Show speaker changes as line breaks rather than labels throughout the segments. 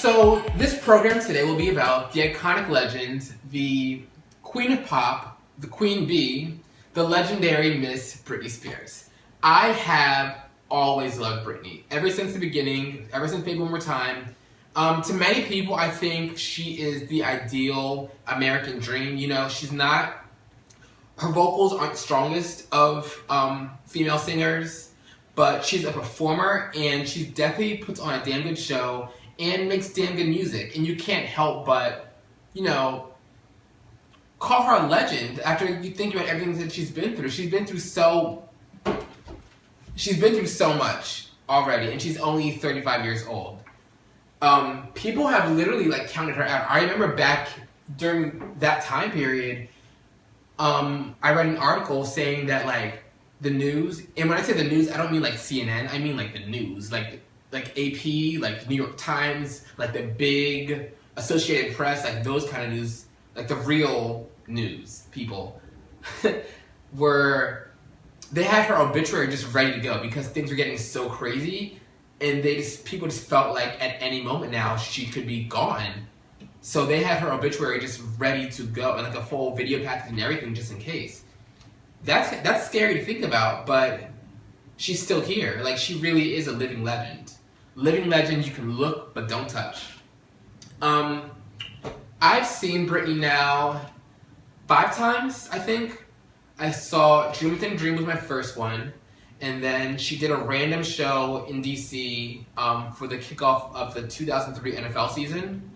So this program today will be about the iconic legend, the Queen of Pop, the Queen Bee, the legendary Miss Britney Spears. I have always loved Britney, ever since the beginning, ever since Baby One More Time. To many people, I think she is the ideal American dream. You know, she's not, her vocals aren't the strongest of female singers, but she's a performer and she definitely puts on a damn good show and makes damn good music. And you can't help but, you know, call her a legend after you think about everything that she's been through. She's been through so much already, and she's only 35 years old. People have literally like counted her out. I remember back during that time period, I read an article saying that like the news, and when I say the news, I don't mean like CNN, I mean like the news, like AP, like New York Times, like the big Associated Press, like those kind of news, like the real news people, they had her obituary just ready to go because things were getting so crazy, and people just felt like at any moment now she could be gone. So they had her obituary just ready to go, and like a full video package and everything just in case. That's scary to think about, but she's still here. Like, she really is a living legend. Living legend you can look but don't touch. I've seen Britney now 5 times, I think. I saw Dream Within Dream was my first one, and then she did a random show in DC for the kickoff of the 2003 NFL season.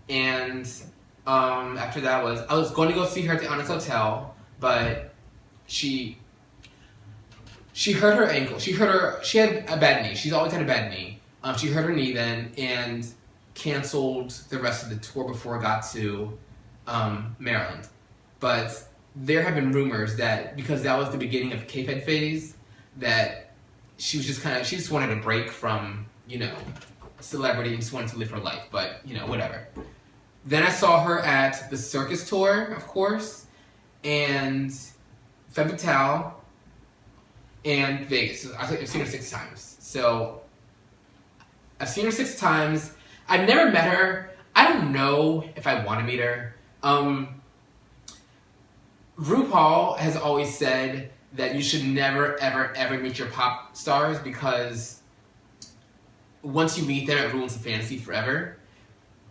And after that I was going to go see her at the Honest Hotel, but she hurt her ankle. She had a bad knee. She's always had a bad knee. She hurt her knee then and canceled the rest of the tour before it got to Maryland. But there have been rumors that because that was the beginning of K-Fed phase, that she just wanted a break from, you know, celebrity and just wanted to live her life. But, you know, whatever. Then I saw her at the Circus Tour, of course, and Femme Fatale, and Vegas. So I've seen her 6 times. So I've seen her 6 times. I've never met her. I don't know if I want to meet her. RuPaul has always said that you should never, ever, ever meet your pop stars because once you meet them, it ruins the fantasy forever.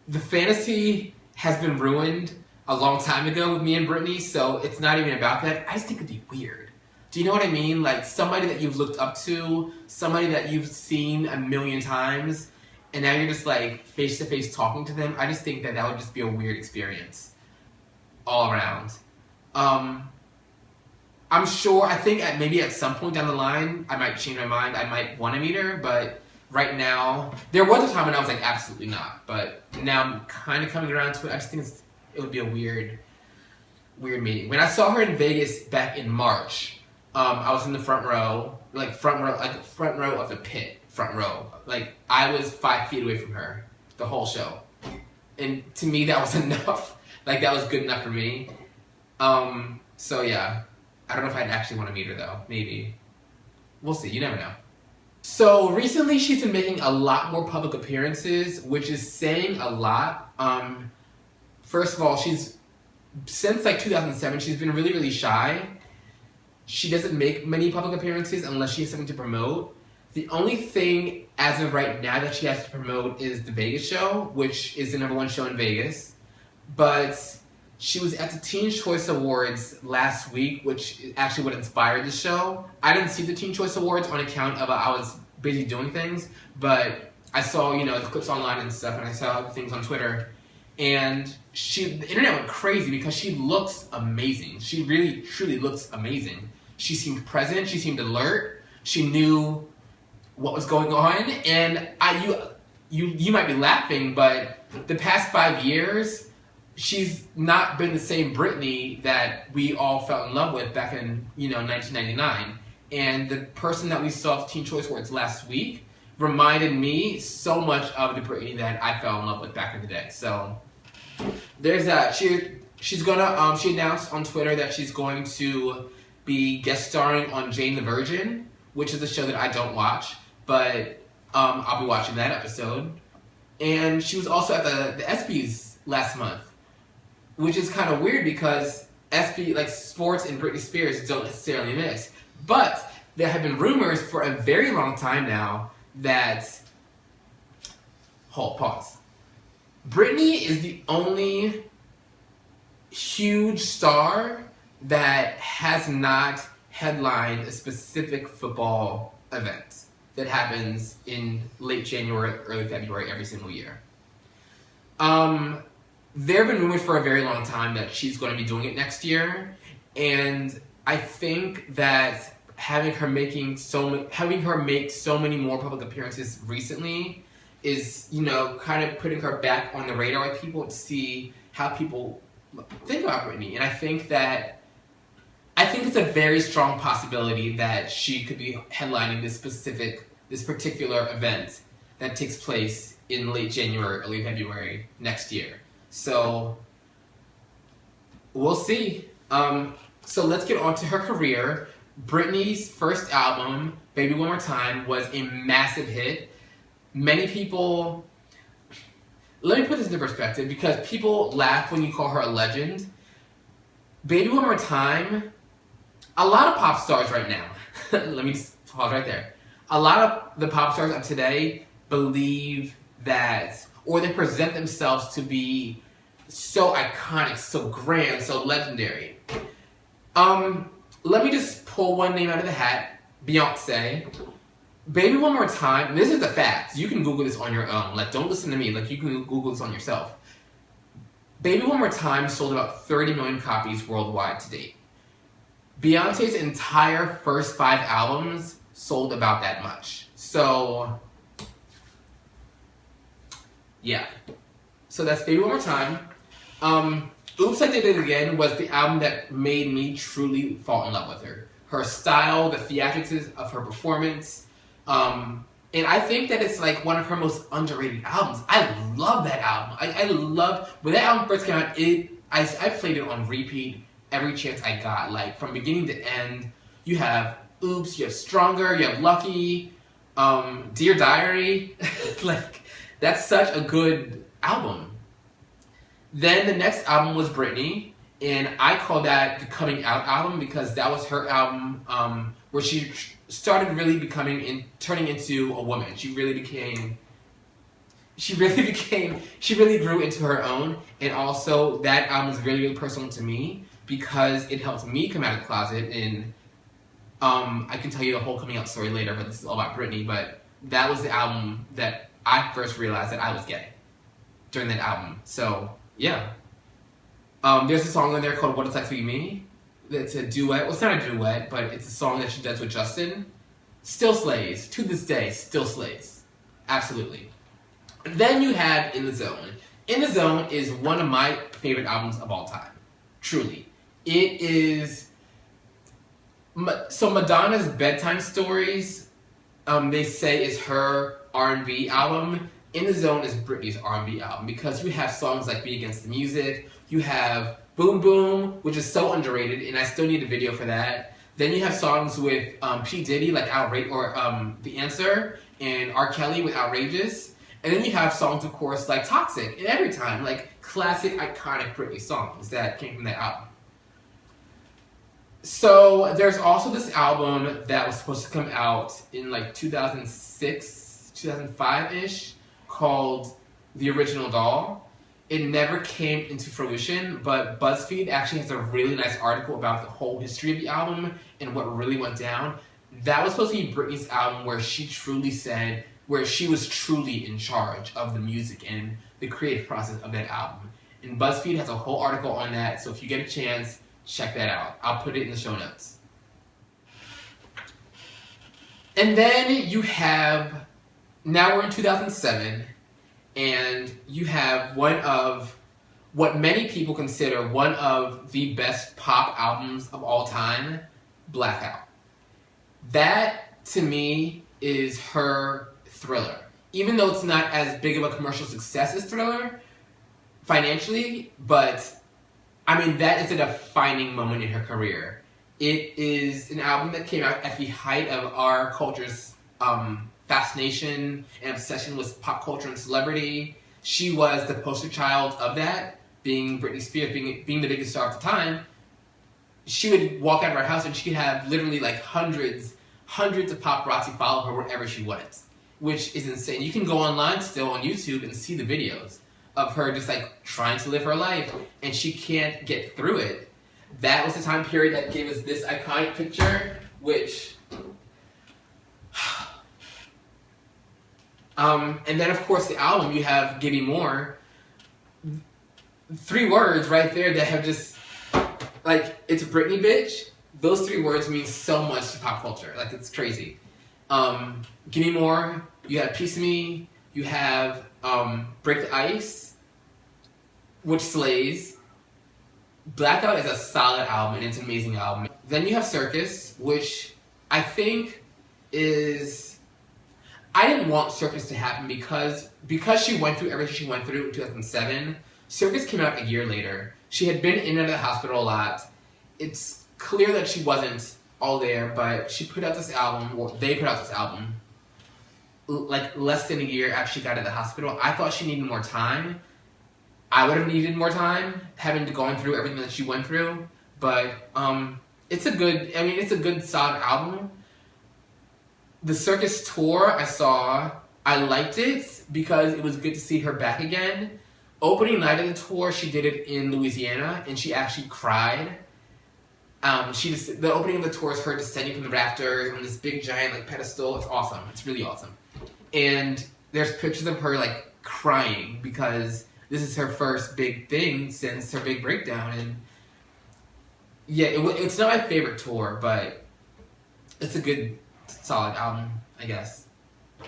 The fantasy has been ruined a long time ago with me and Britney, so it's not even about that. I just think it'd be weird. Do you know what I mean? Like, somebody that you've looked up to, somebody that you've seen a million times, and now you're just like face-to-face talking to them. I just think that would just be a weird experience all around. I'm sure, I think maybe at some point down the line, I might change my mind. I might want to meet her, but right now, there was a time when I was like, absolutely not. But now I'm kind of coming around to it. I just think it would be a weird meeting. When I saw her in Vegas back in March, I was in the front row of the pit, front row. Like, I was 5 feet away from her the whole show. And to me, that was enough. Like, that was good enough for me. So yeah, I don't know if I'd actually want to meet her though. Maybe. We'll see. You never know. So recently she's been making a lot more public appearances, which is saying a lot. First of all, since like 2007, she's been really, really shy. She doesn't make many public appearances unless she has something to promote. The only thing as of right now that she has to promote is the Vegas show, which is the #1 show in Vegas. But she was at the Teen Choice Awards last week, which is actually what inspired the show. I didn't see the Teen Choice Awards on account of I was busy doing things, but I saw, you know, the clips online and stuff, and I saw things on Twitter. And the internet went crazy because she looks amazing. She really, truly looks amazing. She seemed present. She seemed alert. She knew what was going on. And you might be laughing, but the past 5 years, she's not been the same Britney that we all fell in love with back in 1999. And the person that we saw at Teen Choice Awards last week reminded me so much of the Britney that I fell in love with back in the day. So there's that. She's gonna she announced on Twitter that she's going to be guest starring on Jane the Virgin, which is a show that I don't watch, but I'll be watching that episode. And she was also at the ESPYs last month, which is kind of weird because ESPY, like sports and Britney Spears, don't necessarily mix. But there have been rumors for a very long time now that pause. Britney is the only huge star that has not headlined a specific football event that happens in late January, early February every single year. There have been rumors for a very long time that she's going to be doing it next year, and I think that having her make so many more public appearances recently is, kind of putting her back on the radar with people to see how people think about Britney. And I think it's a very strong possibility that she could be headlining this particular event that takes place in late January, early February next year. So we'll see. So let's get on to her career. Britney's first album, Baby One More Time, was a massive hit. Many people... Let me put this into perspective, because people laugh when you call her a legend. Baby One More Time, a lot of pop stars right now, let me just pause right there. A lot of the pop stars of today believe that, or they present themselves to be so iconic, so grand, so legendary. Let me just pull one name out of the hat, Beyonce. Baby One More Time, this is a fact. You can Google this on your own. Like, don't listen to me. Like, you can Google this on yourself. Baby One More Time sold about 30 million copies worldwide to date. Beyonce's entire first 5 albums sold about that much. So, yeah. So that's Baby One More Time. Oops, I Did It Again was the album that made me truly fall in love with her. Her style, the theatrics of her performance. And I think that it's like one of her most underrated albums. I love that album. I love, when that album first came out, I played it on repeat every chance I got. Like, from beginning to end, you have Oops, you have Stronger, you have Lucky, Dear Diary. Like, that's such a good album. Then the next album was Britney, and I call that the coming out album because that was her album where she started really turning into a woman. She really grew into her own, and also that album is really, really personal to me because it helped me come out of the closet. And I can tell you the whole coming out story later, but this is all about Britney. But that was the album that I first realized that I was gay during that album. So yeah, there's a song in there called "What It's Like to Be Me." It's a duet. Well, it's not a duet, but it's a song that she does with Justin. Still slays. To this day, still slays. Absolutely. Then you have In the Zone. In the Zone is one of my favorite albums of all time. Truly. It is... So Madonna's Bedtime Stories, they say, is her R&B album. In the Zone is Britney's R&B album because you have songs like Be Against the Music. You have Boom Boom, which is so underrated, and I still need a video for that. Then you have songs with P. Diddy, like The Answer, and R. Kelly with Outrageous. And then you have songs, of course, like Toxic and Every Time, like classic, iconic Britney songs that came from that album. So there's also this album that was supposed to come out in like 2006, 2005-ish, called The Original Doll. It never came into fruition, but BuzzFeed actually has a really nice article about the whole history of the album and what really went down. That was supposed to be Britney's album where she was truly in charge of the music and the creative process of that album. And BuzzFeed has a whole article on that, so if you get a chance, check that out. I'll put it in the show notes. And then you have, now we're in 2007, and you have one of what many people consider one of the best pop albums of all time, Blackout. That, to me, is her Thriller. Even though it's not as big of a commercial success as Thriller, financially, but, I mean, that is a defining moment in her career. It is an album that came out at the height of our culture's fascination and obsession with pop culture and celebrity. She was the poster child of that, being Britney Spears, being the biggest star at the time. She would walk out of her house and she'd have literally like hundreds of paparazzi follow her wherever she went, which is insane. You can go online still on YouTube and see the videos of her just like trying to live her life, and she can't get through it. That was the time period that gave us this iconic picture, which... and then, of course, the album, you have Give Me More. 3 words right there that have just... Like, it's Britney, bitch. Those 3 words mean so much to pop culture. Like, it's crazy. Give Me More. You have Piece of Me. You have Break the Ice, which slays. Blackout is a solid album, and it's an amazing album. Then you have Circus, which I think is... I didn't want Circus to happen because she went through everything she went through in 2007. Circus came out a year later. She had been in and out of the hospital a lot. It's clear that she wasn't all there, but she put out this album, or they put out this album, like less than a year after she got out of the hospital. I thought she needed more time. I would have needed more time, having to go through everything that she went through, but it's a good solid album. The Circus tour I liked it because it was good to see her back again. Opening night of the tour, she did it in Louisiana, and she actually cried. The opening of the tour is her descending from the rafters on this big giant like pedestal. It's awesome. It's really awesome. And there's pictures of her like crying because this is her first big thing since her big breakdown. And yeah, it's not my favorite tour, but it's a good, solid album, I guess.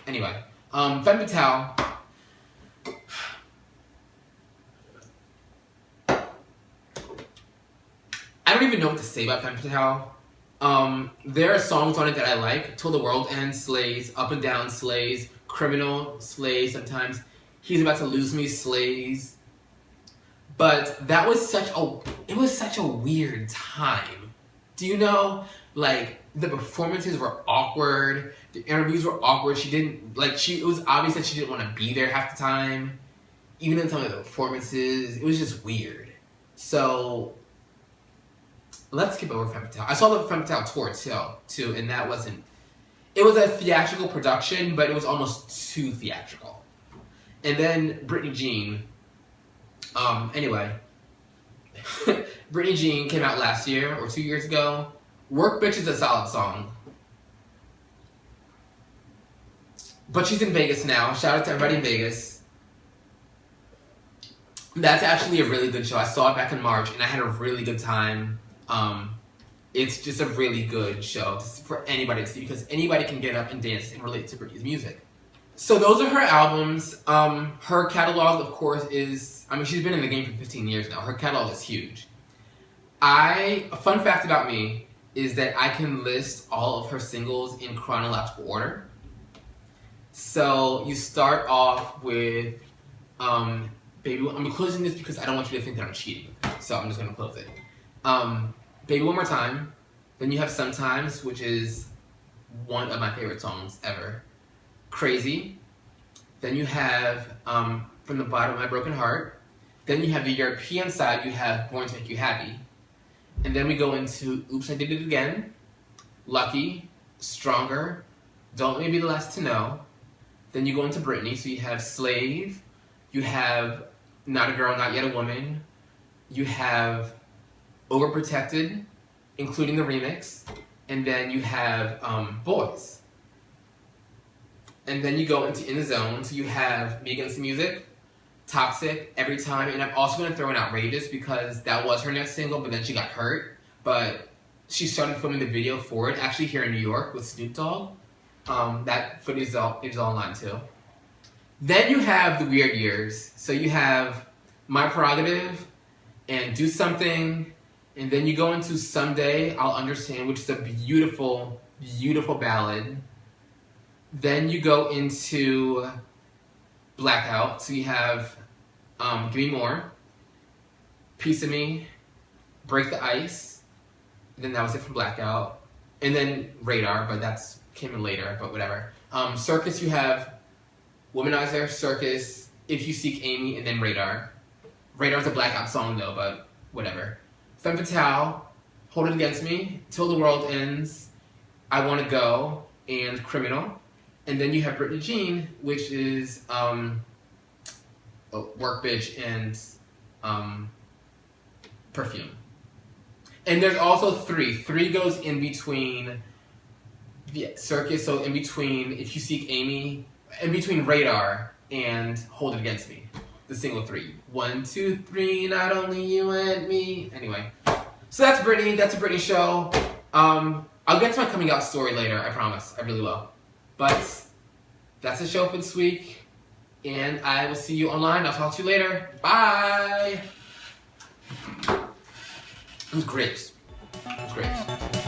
Anyway, Femme Fatale. I don't even know what to say about Femme Fatale. There are songs on it that I like. Till the World Ends slays, Up and Down slays, Criminal slays sometimes. He's About to Lose Me slays. But that was such a weird time. Do you know, like, the performances were awkward, the interviews were awkward, it was obvious that she didn't want to be there half the time. Even in some of the performances, it was just weird. So, let's skip over Femme Fatale. I saw the Femme Fatale tour too, and that wasn't... It was a theatrical production, but it was almost too theatrical. And then Britney Jean. Anyway. Britney Jean came out last year, or 2 years ago. Work Bitch is a solid song. But she's in Vegas now. Shout out to everybody in Vegas. That's actually a really good show. I saw it back in March, and I had a really good time. It's just a really good show for anybody to see because anybody can get up and dance and relate to Britney's music. So those are her albums. Her catalog, of course, is... I mean, she's been in the game for 15 years now. Her catalog is huge. A fun fact about me is that I can list all of her singles in chronological order. So you start off with... Baby... I'm closing this because I don't want you to think that I'm cheating. So I'm just going to close it. Baby One More Time. Then you have Sometimes, which is one of my favorite songs ever. Crazy. Then you have From the Bottom of My Broken Heart. Then you have the European side, you have Born to Make You Happy. And then we go into Oops, I Did It Again, Lucky, Stronger, Don't Let Me Be the Last to Know. Then you go into Britney, so you have Slave, you have Not a Girl, Not Yet a Woman, you have Overprotected, including the remix, and then you have Boys. And then you go into In the Zone, so you have Me Against the Music, Toxic, Every Time, and I'm also going to throw in Outrageous because that was her next single, but then she got hurt. But she started filming the video for it, actually here in New York with Snoop Dogg. That footage is all online too. Then you have the weird years. So you have My Prerogative and Do Something, and then you go into Someday I'll Understand, which is a beautiful, beautiful ballad. Then you go into Blackout. So you have Give Me More, Piece of Me, Break the Ice, and then that was it for Blackout. And then Radar, but that's came in later, but whatever. Circus, you have Womanizer, Circus, If You Seek Amy, and then Radar. Radar's a Blackout song though, but whatever. Femme Fatale, Hold It Against Me, Till the World Ends, I Wanna Go, and Criminal. And then you have Britney Jean, which is Work Bitch and Perfume. And there's also three. Three goes in between Circus, so in between If You Seek Amy, in between Radar and Hold It Against Me. The single 3. 1, 2, 3, not only you and me. Anyway. So that's Britney. That's a Britney show. I'll get to my coming out story later, I promise. I really will. But that's the show for this week. And I will see you online. I'll talk to you later. Bye! It was great. It was great.